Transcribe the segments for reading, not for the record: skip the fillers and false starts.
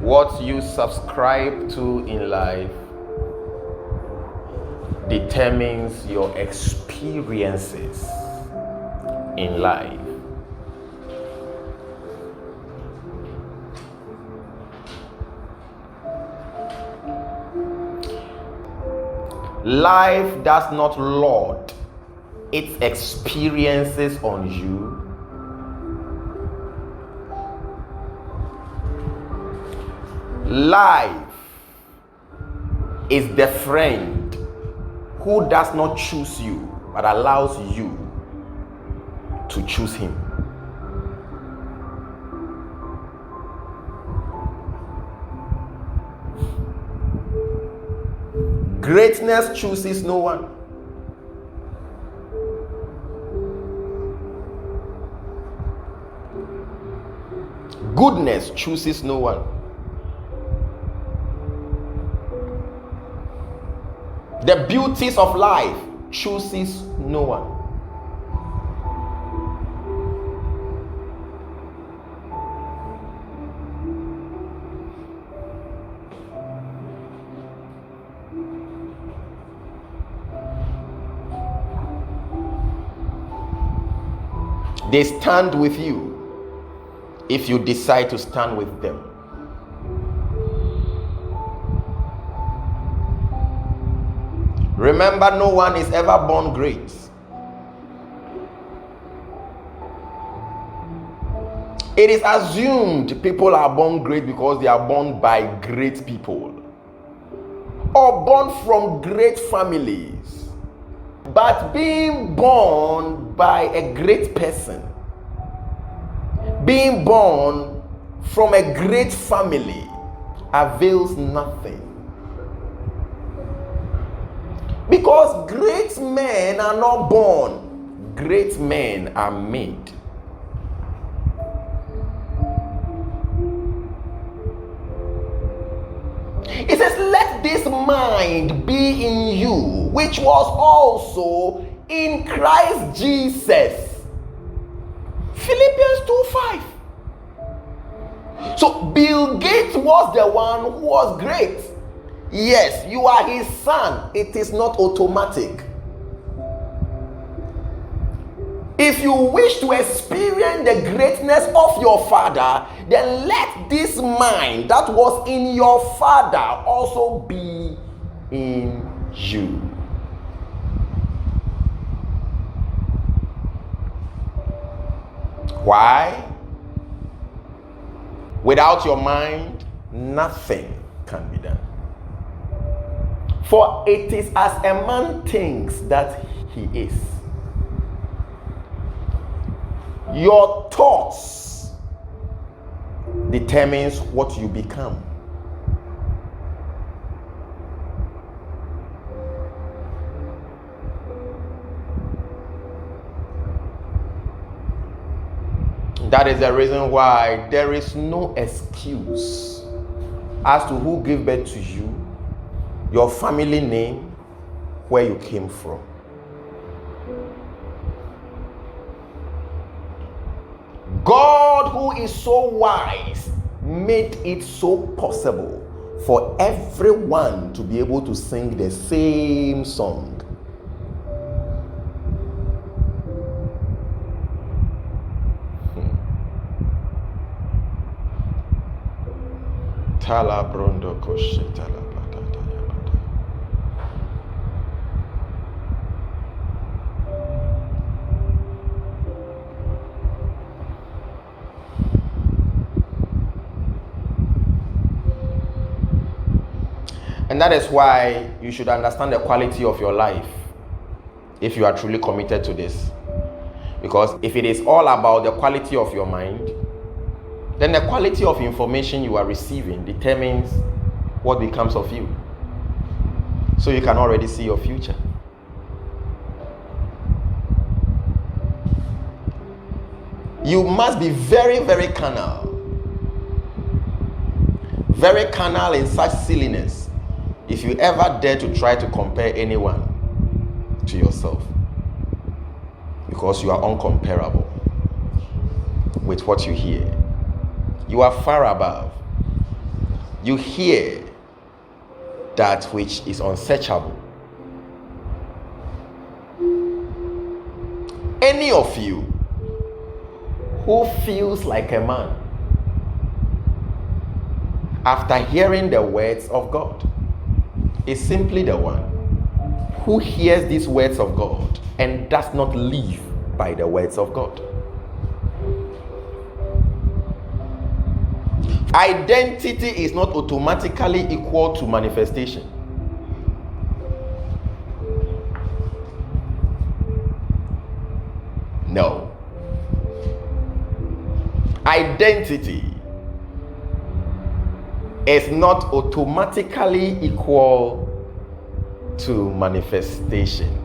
What you subscribe to in life determines your experiences in life. Life does not lord its experiences on you. Life is the friend who does not choose you but allows you to choose him. Greatness chooses no one. Goodness chooses no one. The beauties of life chooses no one. They stand with you if you decide to stand with them. Remember, no one is ever born great. It is assumed people are born great because they are born by great people or born from great families. But being born by a great person, being born from a great family, avails nothing. Because great men are not born, great men are made. It says, let this mind be in you, which was also in Christ Jesus. Philippians 2:5. So Bill Gates was the one who was great. Yes, you are his son. It is not automatic. If you wish to experience the greatness of your father, then let this mind that was in your father also be in you. Why? Without your mind, nothing can be done. For it is as a man thinks that he is. Your thoughts determines what you become. That is the reason why there is no excuse as to who gave birth to you, your family name, where you came from. God, who is so wise, made it so possible for everyone to be able to sing the same song. Talabrondo koshetala. And that is why you should understand the quality of your life if you are truly committed to this. Because if it is all about the quality of your mind, then the quality of information you are receiving determines what becomes of you. So you can already see your future. You must be very, very carnal. Very carnal in such silliness if you ever dare to try to compare anyone to yourself, because you are uncomparable with what you hear. You are far above. You hear that which is unsearchable. Any of you who feels like a man after hearing the words of God is simply the one who hears these words of God and does not live by the words of God. Identity is not automatically equal to manifestation. No. Identity is not automatically equal to manifestation.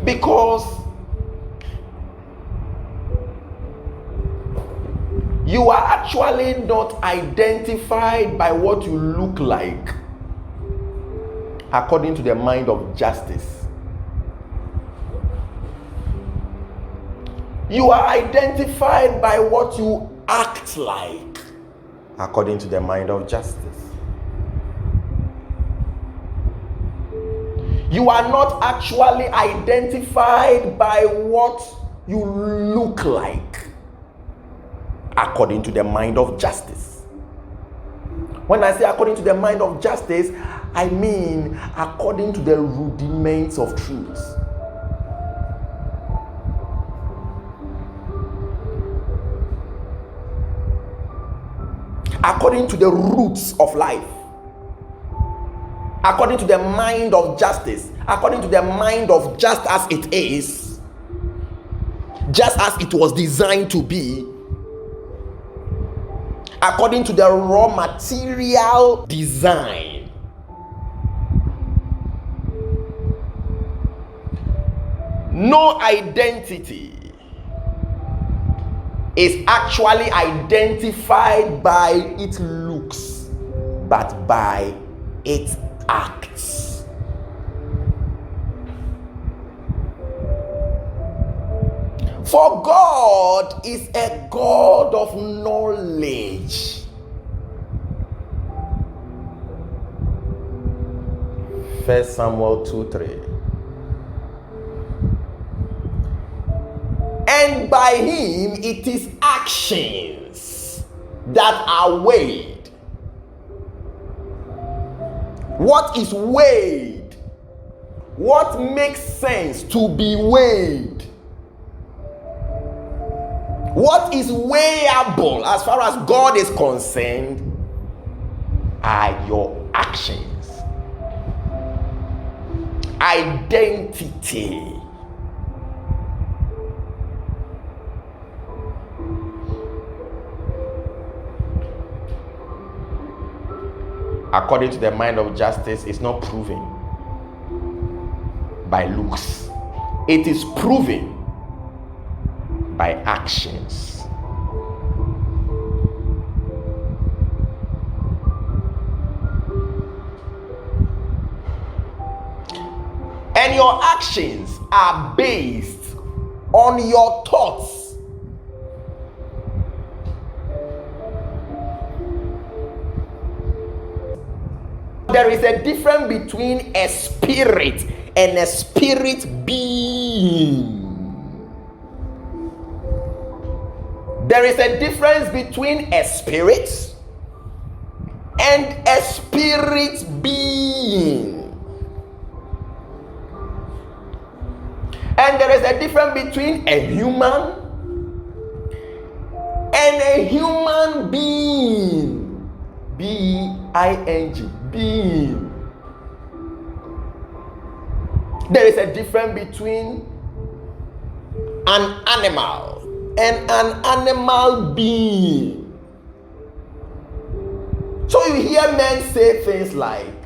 Because you are actually not identified by what you look like according to the mind of justice. You are identified by what you act like according to the mind of justice. You are not actually identified by what you look like according to the mind of justice. When I say according to the mind of justice, I mean according to the rudiments of truth. According to the roots of life. According to the mind of justice. According to the mind of just as it is. Just as it was designed to be. According to the raw material design. No identity is actually identified by its looks, but by its acts. For God is a God of knowledge. First Samuel 2:3. And by him it is actions that are weighed. What is weighed? What makes sense to be weighed? What is weighable as far as God is concerned are your actions. Identity. According to the mind of justice, is not proven by looks. It is proven by actions. And your actions are based on your thoughts. There is a difference between a spirit and a spirit being. There is a difference between a spirit and a spirit being. And there is a difference between a human and a human being. B-I-N-G. Being. There is a difference between an animal and an animal being. So you hear men say things like,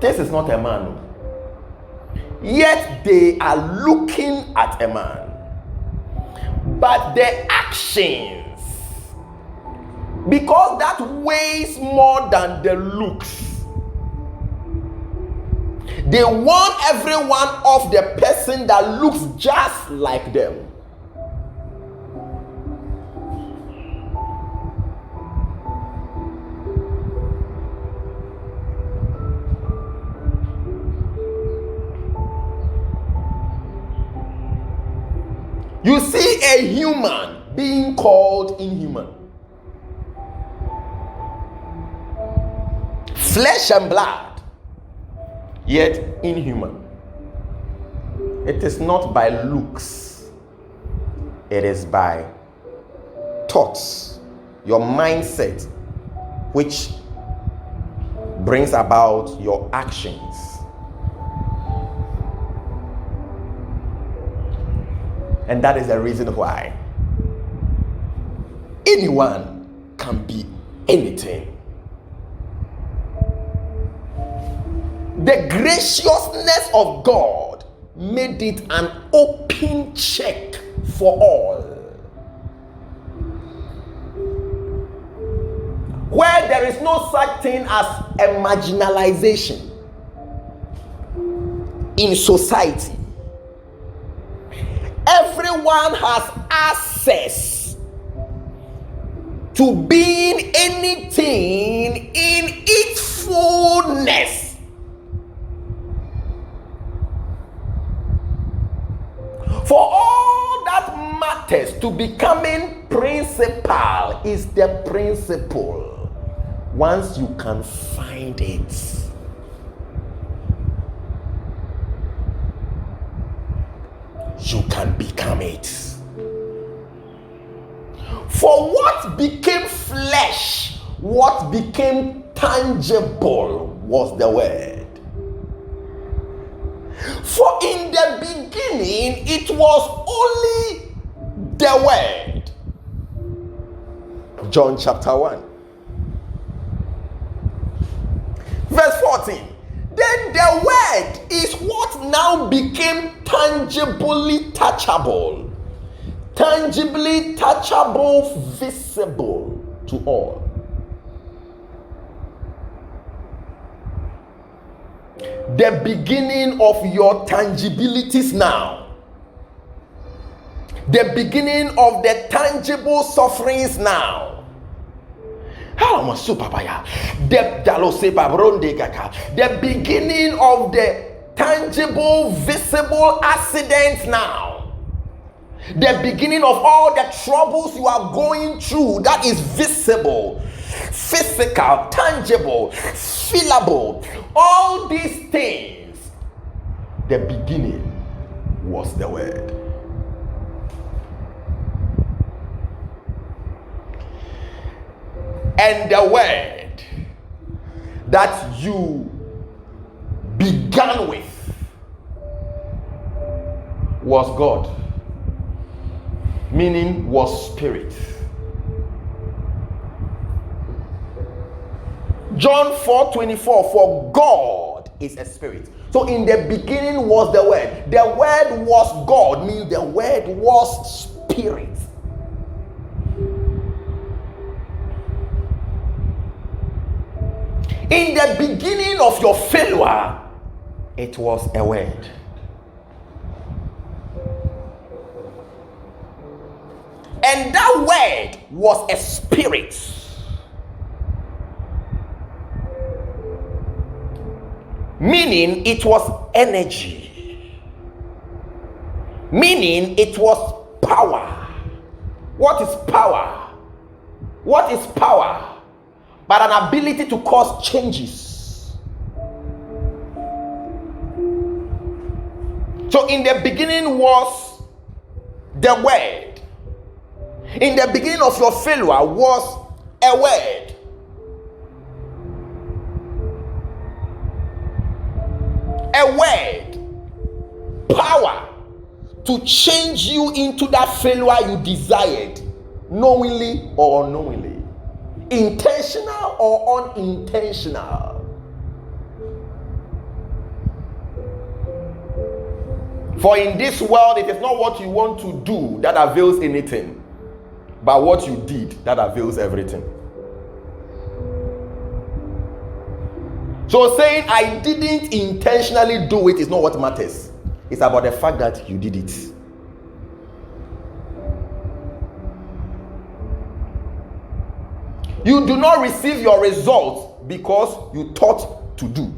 this is not a man. Yet they are looking at a man. But the actions, because that weighs more than the looks, They want everyone of the person that looks just like them. You see a human being called inhuman. Flesh and blood, yet inhuman. It is not by looks, it is by thoughts, your mindset, which brings about your actions. And that is the reason why anyone can be anything. The graciousness of God made it an open check for all. Where there is no such thing as a marginalization in society. Everyone has access to being anything in its fullness. For all that matters to becoming principal is the principle. Once you can find it, you can become it. For what became flesh, what became tangible was the word. For in the beginning, it was only the word. John chapter 1. Verse 14. Then the word is what now became tangibly touchable. Tangibly touchable, visible to all. The beginning of your tangibilities now. The beginning of the tangible sufferings now. The beginning of the tangible, visible accidents now. The beginning of all the troubles you are going through, that is visible, physical, tangible, feelable. All these things, the beginning was the word. And the word that you began with was God, meaning was spirit. John 4:24, for God is a spirit. So in the beginning was the word. The word was God, meaning the word was spirit. In the beginning of your failure, it was a word. And that word was a spirit. Meaning it was energy. Meaning it was power. What is power? What is power? But an ability to cause changes. So in the beginning was the word. In the beginning of your failure was a word. A word. Power to change you into that failure you desired, knowingly or unknowingly. Intentional or unintentional. For in this world, it is not what you want to do that avails anything, but what you did that avails everything. So saying I didn't intentionally do it is not what matters. It's about the fact that you did it. You do not receive your results because you thought to do.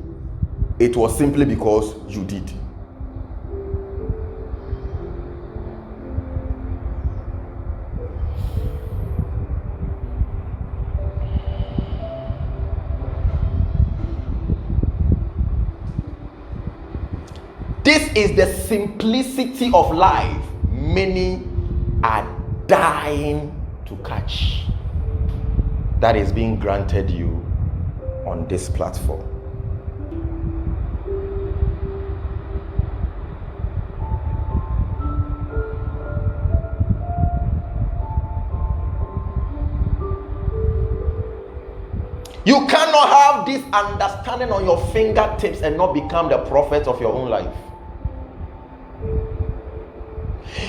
It was simply because you did. This is the simplicity of life many are dying to catch, that is being granted you on this platform. You cannot have this understanding on your fingertips and not become the prophet of your own life.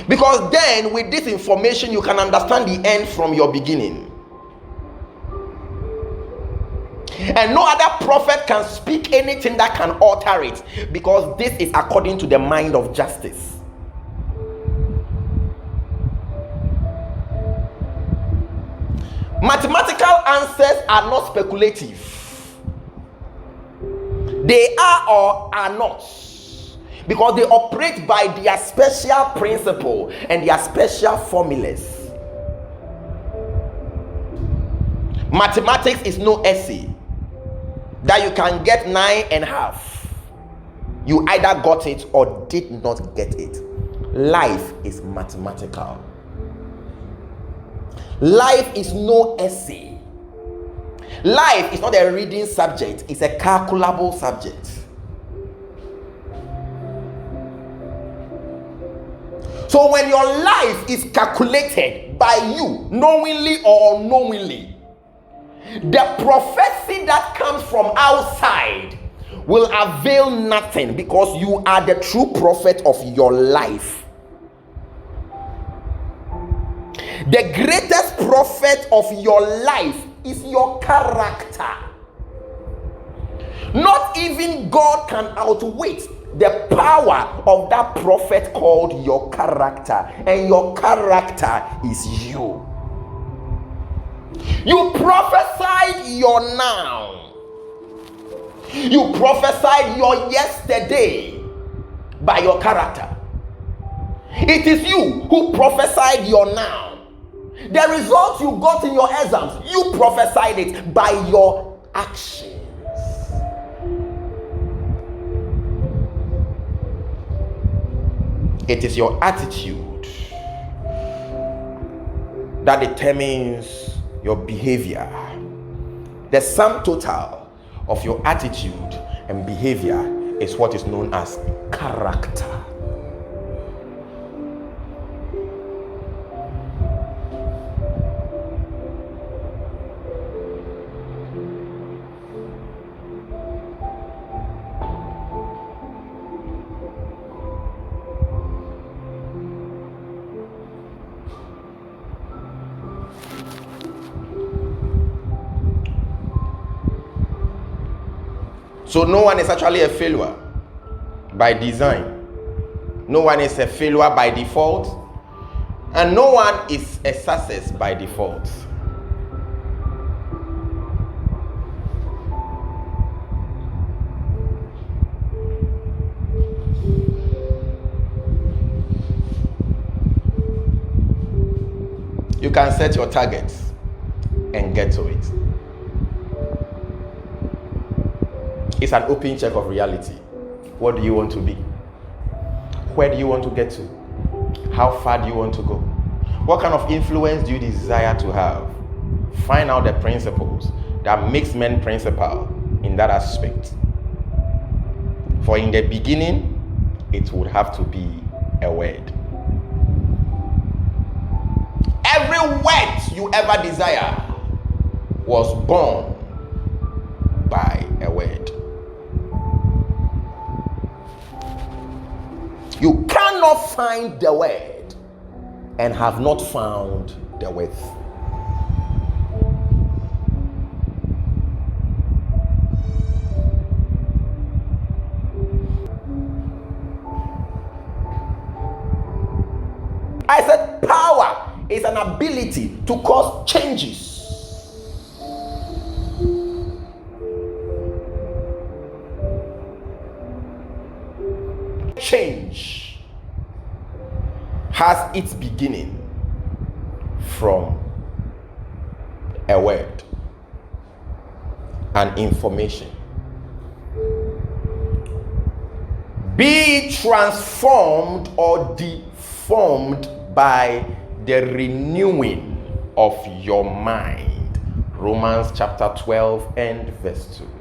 Because then with this information you can understand the end from your beginning. And no other prophet can speak anything that can alter it, because this is according to the mind of justice. Mathematical answers are not speculative. They are or are not, because they operate by their special principle and their special formulas. Mathematics is no essay that you can get 9.5. You either got it or did not get it. Life is mathematical. Life is no essay. Life is not a reading subject, it's a calculable subject. So when your life is calculated by you, knowingly or unknowingly, the prophecy that comes from outside will avail nothing, because you are the true prophet of your life. The greatest prophet of your life is your character. Not even God can outwit the power of that prophet called your character, and your character is you. You prophesied your now. You prophesied your yesterday by your character. It is you who prophesied your now. The results you got in your exams, you prophesied it by your actions. It is your attitude that determines your behavior. The sum total of your attitude and behavior is what is known as character. So no one is actually a failure by design. No one is a failure by default. And no one is a success by default. You can set your targets and get to it. It's an open check of reality. What do you want to be? Where do you want to get to? How far do you want to go? What kind of influence do you desire to have? Find out the principles that makes men principal in that aspect. For in the beginning, it would have to be a word. Every word you ever desire was born by a word. You cannot find the word and have not found the width. is an ability to cause changes. Change has its beginning from a word, an information. Be transformed or deformed by the renewing of your mind. Romans chapter 12 and verse 2.